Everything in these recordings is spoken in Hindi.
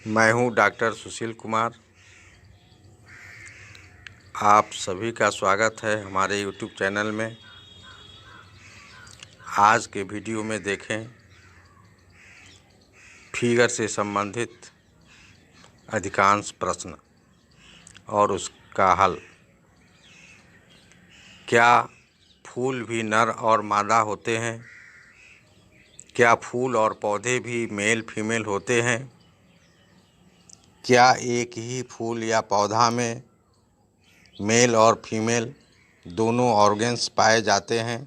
मैं हूं डॉक्टर सुशील कुमार। आप सभी का स्वागत है हमारे YouTube चैनल में। आज के वीडियो में देखें फिगर से संबंधित अधिकांश प्रश्न और उसका हल। क्या फूल भी नर और मादा होते हैं? क्या फूल और पौधे भी मेल फीमेल होते हैं? क्या एक ही फूल या पौधा में मेल और फीमेल दोनों ऑर्गन्स पाए जाते हैं?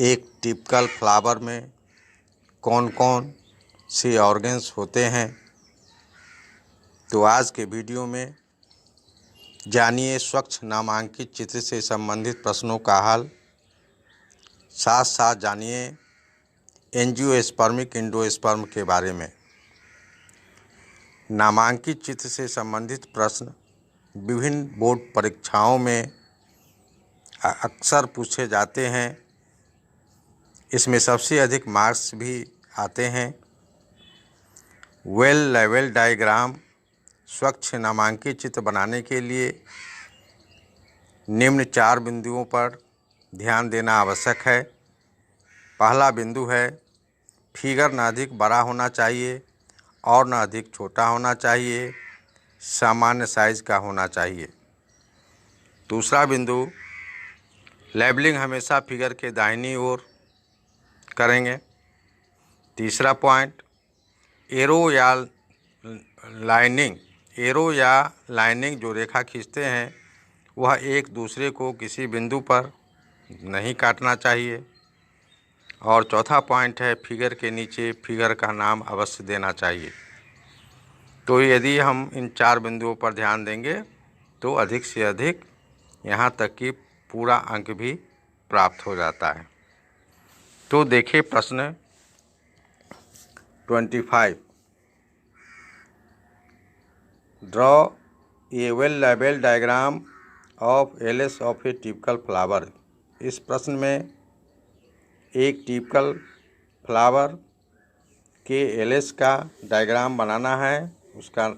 एक टिपिकल फ्लावर में कौन कौन से ऑर्गन्स होते हैं? तो आज के वीडियो में जानिए स्वच्छ नामांकित चित्र से संबंधित प्रश्नों का हल। साथ साथ जानिए एंजियोस्पर्मिक एंडोस्पर्म के बारे में। नामांकित चित्र से संबंधित प्रश्न विभिन्न बोर्ड परीक्षाओं में अक्सर पूछे जाते हैं। इसमें सबसे अधिक मार्क्स भी आते हैं। वेल लेवल डायग्राम स्वच्छ नामांकित चित्र बनाने के लिए निम्न 4 बिंदुओं पर ध्यान देना आवश्यक है। पहला बिंदु है फिगर न अधिक बड़ा होना चाहिए और न अधिक छोटा होना चाहिए, सामान्य साइज का होना चाहिए। दूसरा बिंदु लेबलिंग हमेशा फिगर के दाहिनी ओर करेंगे। तीसरा पॉइंट एरो या लाइनिंग जो रेखा खींचते हैं वह एक दूसरे को किसी बिंदु पर नहीं काटना चाहिए। और चौथा पॉइंट है फिगर के नीचे फिगर का नाम अवश्य देना चाहिए। तो यदि हम इन 4 बिंदुओं पर ध्यान देंगे तो अधिक से अधिक यहाँ तक कि पूरा अंक भी प्राप्त हो जाता है। तो देखिए प्रश्न 25। Draw a well labelled diagram of L S of a typical flower. इस प्रश्न में एक टिपिकल फ्लावर के एलिस का डायग्राम बनाना है, उसका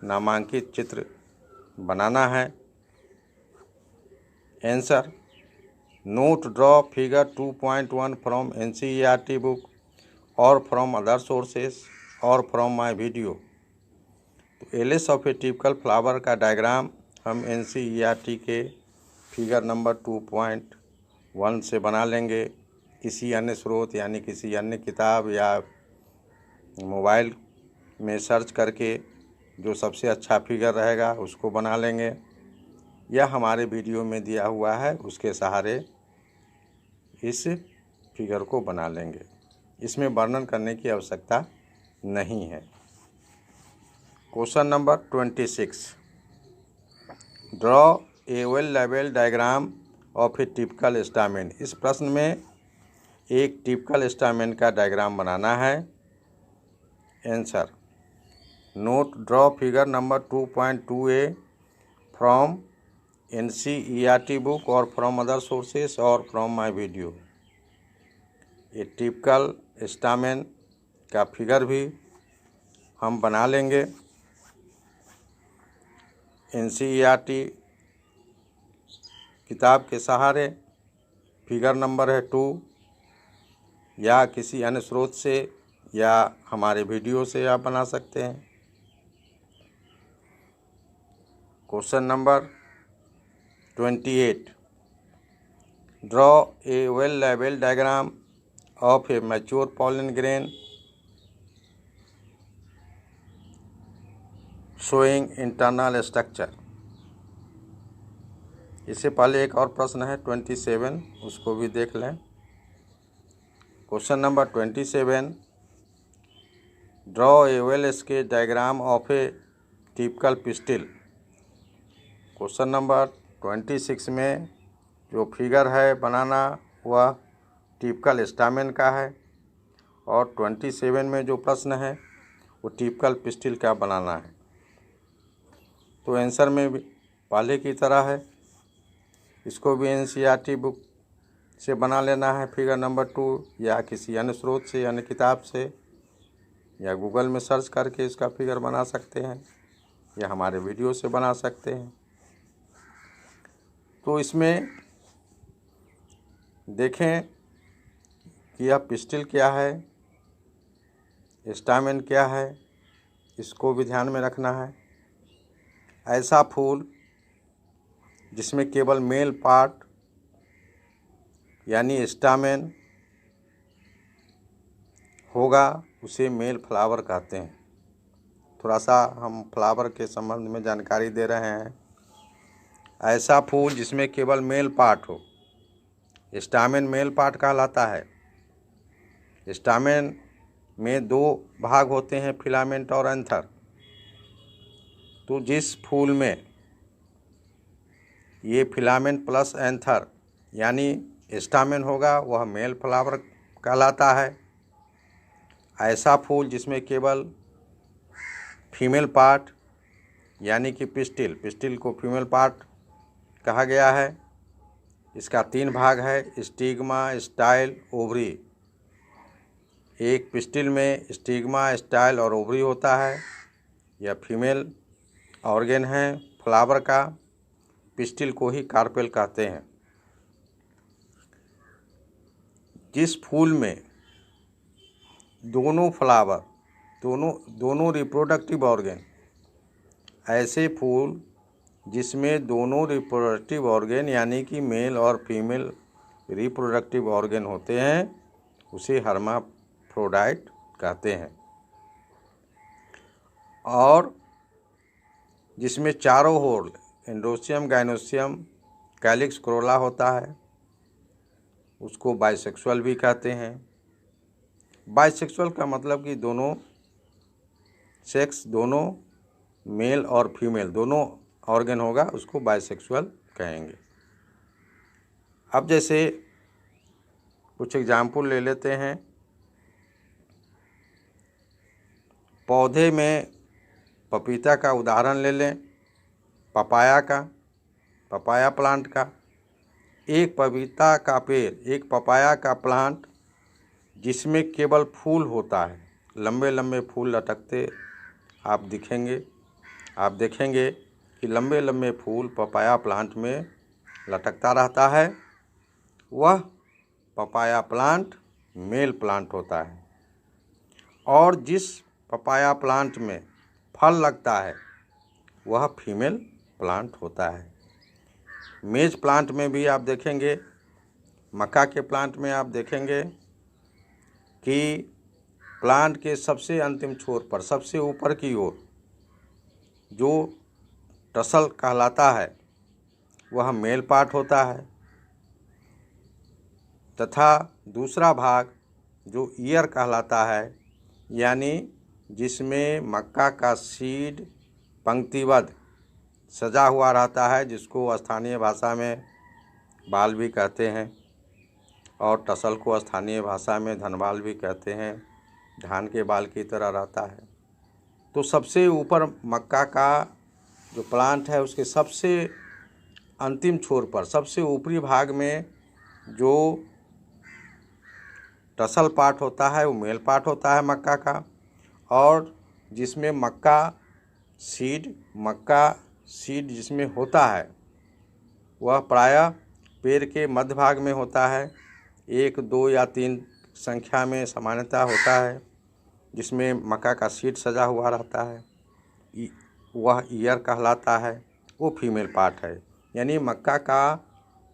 नामांकित चित्र बनाना है। Answer note draw figure 2.1 from NCERT book और फ्रॉम अदर सोर्सेस और फ्रॉम माय वीडियो। तो L S of a typical flower का डायग्राम हम NCERT के फिगर नंबर 2.1 से बना लेंगे। किसी अन्य स्रोत यानी किसी अन्य किताब या मोबाइल में सर्च करके जो सबसे अच्छा फिगर रहेगा उसको बना लेंगे, या हमारे वीडियो में दिया हुआ है उसके सहारे इस फिगर को बना लेंगे। इसमें वर्णन करने की आवश्यकता नहीं है। Question number 26। Draw a well labelled diagram of a typical stamen. इस प्रश्न में एक टिपिकल स्टामेन का डायग्राम बनाना है। Answer note draw figure number 2.2a from NCERT book और फ्रॉम अदर सोर्सेस और फ्रॉम माय वीडियो। ये टिपिकल स्टामेन का फिगर भी हम बना लेंगे। NCERT किताब के सहारे फिगर नंबर है 2, या किसी अन्य स्रोत से या हमारे वीडियो से आप बना सकते हैं। Question number 28। Draw a well labelled diagram of a mature pollen grain showing internal structure. इससे पहले एक और प्रश्न है 27, उसको भी देख लें। Question number 27। Draw a well sketch diagram of a typical pistil. Question number 26 में जो फिगर है बनाना वह टिपिकल स्टामेन का है, और 27 में जो प्रश्न है वो टिपिकल पिस्टिल का बनाना है। तो आंसर में भी पहले की तरह है, इसको भी NCERT बुक से बना लेना है फिगर नंबर 2, या किसी अन्य स्रोत से अन्य किताब से। या गूगल में सर्च करके इसका फिगर बना सकते हैं या हमारे वीडियो से बना सकते हैं। तो इसमें देखें कि यह पिस्टिल क्या है, स्टामेन क्या है, इसको भी ध्यान में रखना है। ऐसा फूल जिसमें केवल मेल पार्ट यानी स्टामेन होगा उसे मेल फ्लावर कहते हैं। थोड़ा सा हम फ्लावर के संबंध में जानकारी दे रहे हैं। ऐसा फूल जिसमें केवल मेल पार्ट हो, स्टामेन मेल पार्ट कहलाता है। स्टामेन में 2 भाग होते हैं, फिलामेंट और एंथर। तो जिस फूल में ये फिलामेंट प्लस एंथर यानी स्टामेन होगा वह मेल फ्लावर कहलाता है। ऐसा फूल जिसमें केवल फीमेल पार्ट यानी कि पिस्टिल को फीमेल पार्ट कहा गया है। इसका 3 भाग है, स्टिग्मा, स्टाइल, ओवरी। एक पिस्टिल में स्टिग्मा, स्टाइल और ओवरी होता है। यह फीमेल ऑर्गेन है फ्लावर का। पिस्टिल को ही कार्पेल कहते हैं। जिस फूल में दोनों फ्लावर दोनों रिप्रोडक्टिव ऑर्गेन, ऐसे फूल जिसमें दोनों रिप्रोडक्टिव ऑर्गेन यानी कि मेल और फीमेल रिप्रोडक्टिव ऑर्गेन होते हैं उसे हर्माफ्रोडाइट कहते हैं। और जिसमें चारों whole androecium, gynoecium, calyx, corolla होता है उसको बाइसेक्सुअल भी कहते हैं। बाइसेक्सुअल का मतलब कि दोनों सेक्स, दोनों मेल और फीमेल दोनों ऑर्गन होगा उसको बाइसेक्सुअल कहेंगे। अब जैसे कुछ एग्जाम्पल ले लेते हैं। पौधे में पपीता का उदाहरण ले लें, पपाया प्लांट का। एक पपीता का पेड़, एक पपाया का प्लांट जिसमें केवल फूल होता है, लंबे लंबे फूल लटकते आप देखेंगे कि लंबे लंबे फूल पपाया प्लांट में लटकता रहता है। वह पपाया प्लांट मेल प्लांट होता है। और जिस पपाया प्लांट में फल लगता है वह फीमेल प्लांट होता है। मेज प्लांट में भी आप देखेंगे, मक्का के प्लांट में आप देखेंगे कि प्लांट के सबसे अंतिम छोर पर, सबसे ऊपर की ओर जो टसल कहलाता है वह मेल पार्ट होता है, तथा दूसरा भाग जो ईयर कहलाता है यानी जिसमें मक्का का सीड पंक्तिबद्ध सजा हुआ रहता है, जिसको स्थानीय भाषा में बाल भी कहते हैं और टसल को स्थानीय भाषा में धनबाल भी कहते हैं। धान के बाल की तरह रहता है। तो सबसे ऊपर मक्का का जो प्लांट है उसके सबसे अंतिम छोर पर, सबसे ऊपरी भाग में जो टसल पार्ट होता है वो मेल पार्ट होता है मक्का का। और जिसमें मक्का सीड जिसमें होता है वह प्रायः पेड़ के मध्य भाग में होता है। 1, 2 या 3 संख्या में सामान्यतः होता है जिसमें मक्का का सीड सजा हुआ रहता है। वह ईयर कहलाता है, वो फीमेल पार्ट है। यानी मक्का का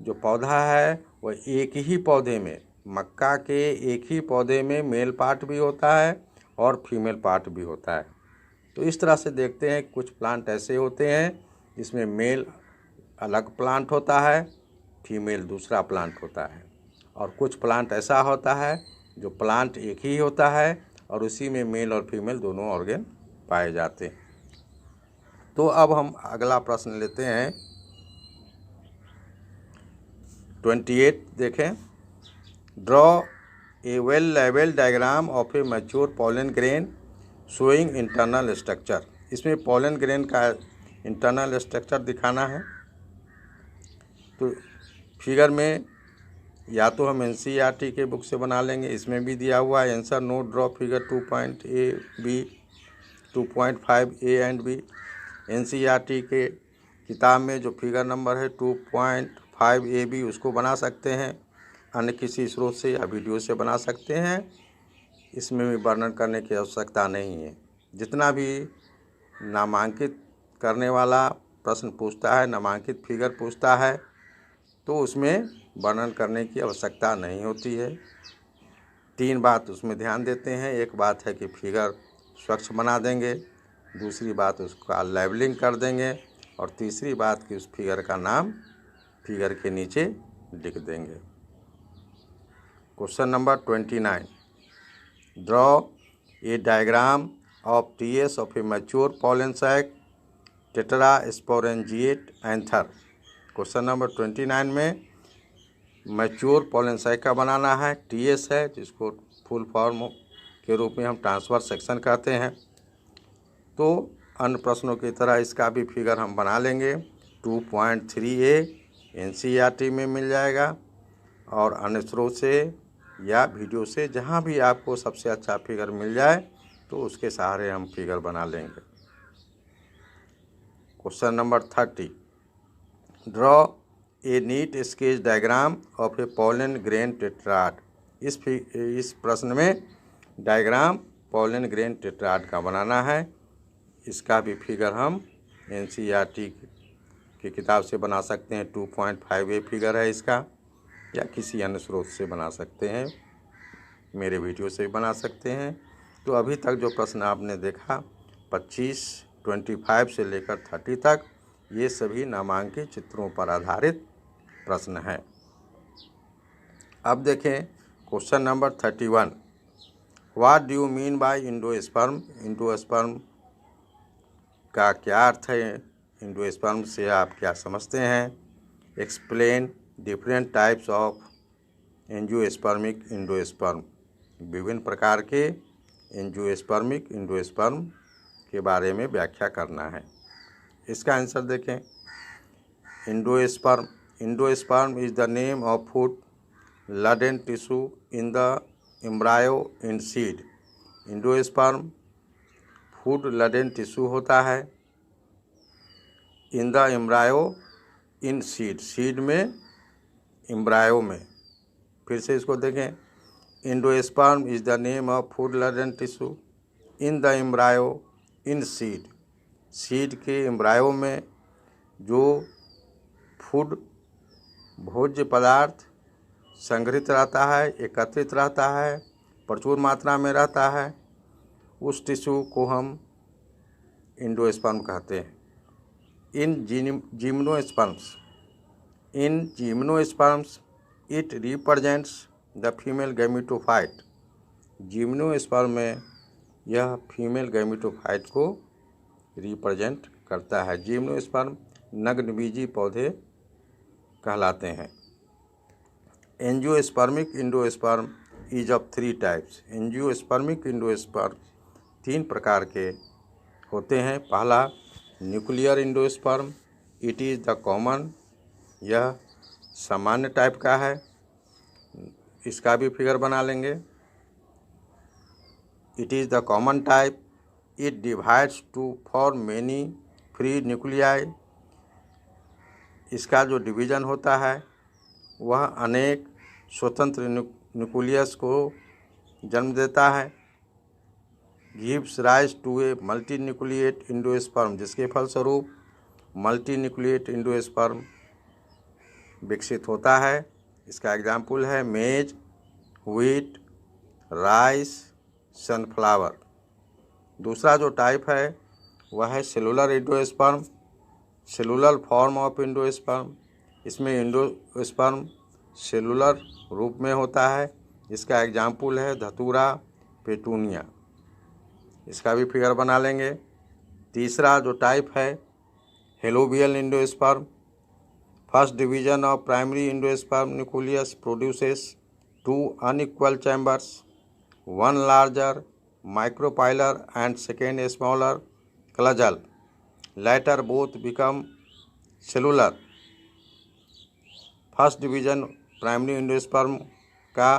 जो पौधा है वह एक ही पौधे में, मक्का के एक ही पौधे में मेल पार्ट भी होता है और फीमेल पार्ट भी होता है। तो इस तरह से देखते हैं कुछ प्लांट ऐसे होते हैं जिसमें मेल अलग प्लांट होता है, फीमेल दूसरा प्लांट होता है। और कुछ प्लांट ऐसा होता है जो प्लांट एक ही होता है और उसी में मेल और फीमेल दोनों ऑर्गन पाए जाते हैं। तो अब हम अगला प्रश्न लेते हैं 28। देखें, draw a well labelled diagram of a mature pollen grain showing internal structure. इसमें पॉलन ग्रेन का इंटरनल स्ट्रक्चर दिखाना है। तो फिगर में या तो हम NCERT के बुक से बना लेंगे, इसमें भी दिया हुआ है answer note draw figure 2.5 A and B. NCERT के किताब में जो फिगर नंबर है 2.5 AB उसको बना सकते हैं, अन्य किसी स्रोत से या वीडियो से बना सकते हैं। इसमें भी वर्णन करने की आवश्यकता नहीं है। जितना भी नामांकित करने वाला प्रश्न पूछता है, नामांकित फिगर पूछता है, तो उसमें वर्णन करने की आवश्यकता नहीं होती है। 3 बात उसमें ध्यान देते हैं। एक बात है कि फिगर स्वच्छ बना देंगे, दूसरी बात उसका लेबलिंग कर देंगे, और तीसरी बात कि उस फिगर का नाम फिगर के नीचे लिख देंगे। Question number 29, draw a diagram of TS of a mature pollen sac tetrasporangiate anther. Question number 29 में मैच्योर पॉलन सैक का बनाना है। TS है जिसको फुल फॉर्म के रूप में हम ट्रांसफर सेक्शन कहते हैं। तो अन्य प्रश्नों की तरह इसका भी फिगर हम बना लेंगे। 2.3A NCERT में मिल जाएगा, और अन्य स्रोत से या वीडियो से जहाँ भी आपको सबसे अच्छा फिगर मिल जाए तो उसके सहारे हम फिगर बना लेंगे। Question number 30, draw a NEET sketch diagram of A pollen grain tetrad. इस प्रश्न में डायग्राम पॉलन ग्रेन टेट्राड का बनाना है। इसका भी फिगर हम NCERT की किताब से बना सकते हैं। 2.5A फिगर है इसका, या किसी अन्य स्रोत से बना सकते हैं, मेरे वीडियो से भी बना सकते हैं। तो अभी तक जो प्रश्न आपने देखा 25 से लेकर 30 तक, ये सभी नामांकित चित्रों पर आधारित प्रश्न हैं। अब देखें question number 31, what do you mean by endosperm. Endosperm का क्या अर्थ है, एंडोस्पर्म से आप क्या समझते हैं। Explain different types of angiospermic endosperm. विभिन्न प्रकार के एंजियोस्पर्मिक एंडोस्पर्म के बारे में व्याख्या करना है। इसका आंसर देखें। Endosperm is the name of food laden tissue in the embryo and seed. Endosperm food laden tissue होता है, in the embryo in seed, seed में, एम्ब्रायो में। फिर से इसको देखें। Endosperm is the name of food laden tissue in the embryo in seed. Seed के एम्ब्रायो में जो फूड भोज्य पदार्थ संग्रहित रहता है, एकत्रित रहता है, प्रचुर मात्रा में रहता है, उस टिश्यू को हम एंडोस्पर्म कहते हैं। इन gymnosperms it represents the female gametophyte. Gymnosperm में यह फीमेल गैमेटोफाइट को रिप्रेजेंट करता है। जिम्नोस्पर्म नग्नबीजी पौधे कहलाते हैं। Angiospermic endosperm is of 3 types. Angiospermic endosperm 3 प्रकार के होते हैं। पहला nuclear endosperm, it is the common, यह सामान्य टाइप का है। इसका भी फिगर बना लेंगे। It is the common type, it divides to form many free nuclei. इसका जो डिवीज़न होता है वह अनेक स्वतंत्र न्यूक्लियस को जन्म देता है। Gives rise to a multinucleate endosperm, जिसके फलस्वरूप मल्टी न्यूक्लिएट एंडोस्पर्म विकसित होता है। इसका एग्जाम्पल है मेज, व्हीट, राइस, सनफ्लावर। दूसरा जो टाइप है वह है cellular endosperm, cellular form of endosperm. इसमें एंडोस्पर्म सेलुलर रूप में होता है। इसका एग्जाम्पल है धतूरा, पेटूनिया। इसका भी फिगर बना लेंगे। तीसरा जो टाइप है helobial endosperm. First division of primary endosperm nucleus produces 2 unequal chambers, one larger micropylar and second smaller clusters. Later both become cellular. First division primary endosperm का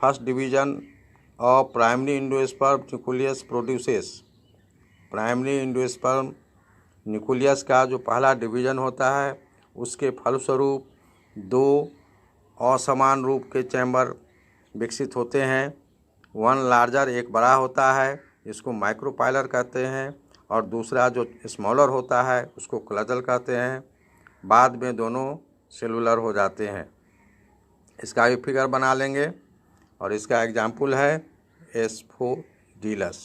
first division of primary endosperm nucleus produces. Primary endosperm nucleus का जो पहला डिवीजन होता है उसके फलस्वरूप दो असमान रूप के चैम्बर विकसित होते हैं। वन लार्जर, एक बड़ा होता है, इसको माइक्रोपाइलर कहते हैं, और दूसरा जो स्मॉलर होता है उसको क्लजल कहते हैं। बाद में दोनों सेलुलर हो जाते हैं। इसका भी फिगर बना लेंगे और इसका एग्जाम्पल है एस्फोडिलस।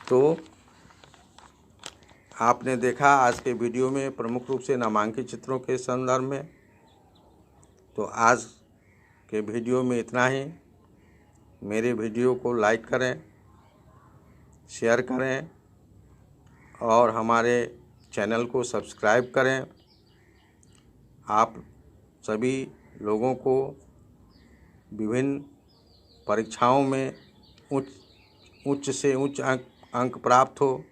तो आपने देखा आज के वीडियो में प्रमुख रूप से नामांकित चित्रों के संदर्भ में। तो आज के वीडियो में इतना ही। मेरे वीडियो को लाइक करें, शेयर करें और हमारे चैनल को सब्सक्राइब करें। आप सभी लोगों को विभिन्न परीक्षाओं में उच्च से उच्च अंक प्राप्त हो,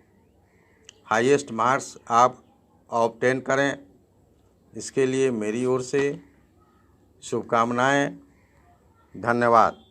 हाईएस्ट मार्क्स आप ऑब्टेन करें। इसके लिए मेरी ओर से शुभकामनाएं। धन्यवाद।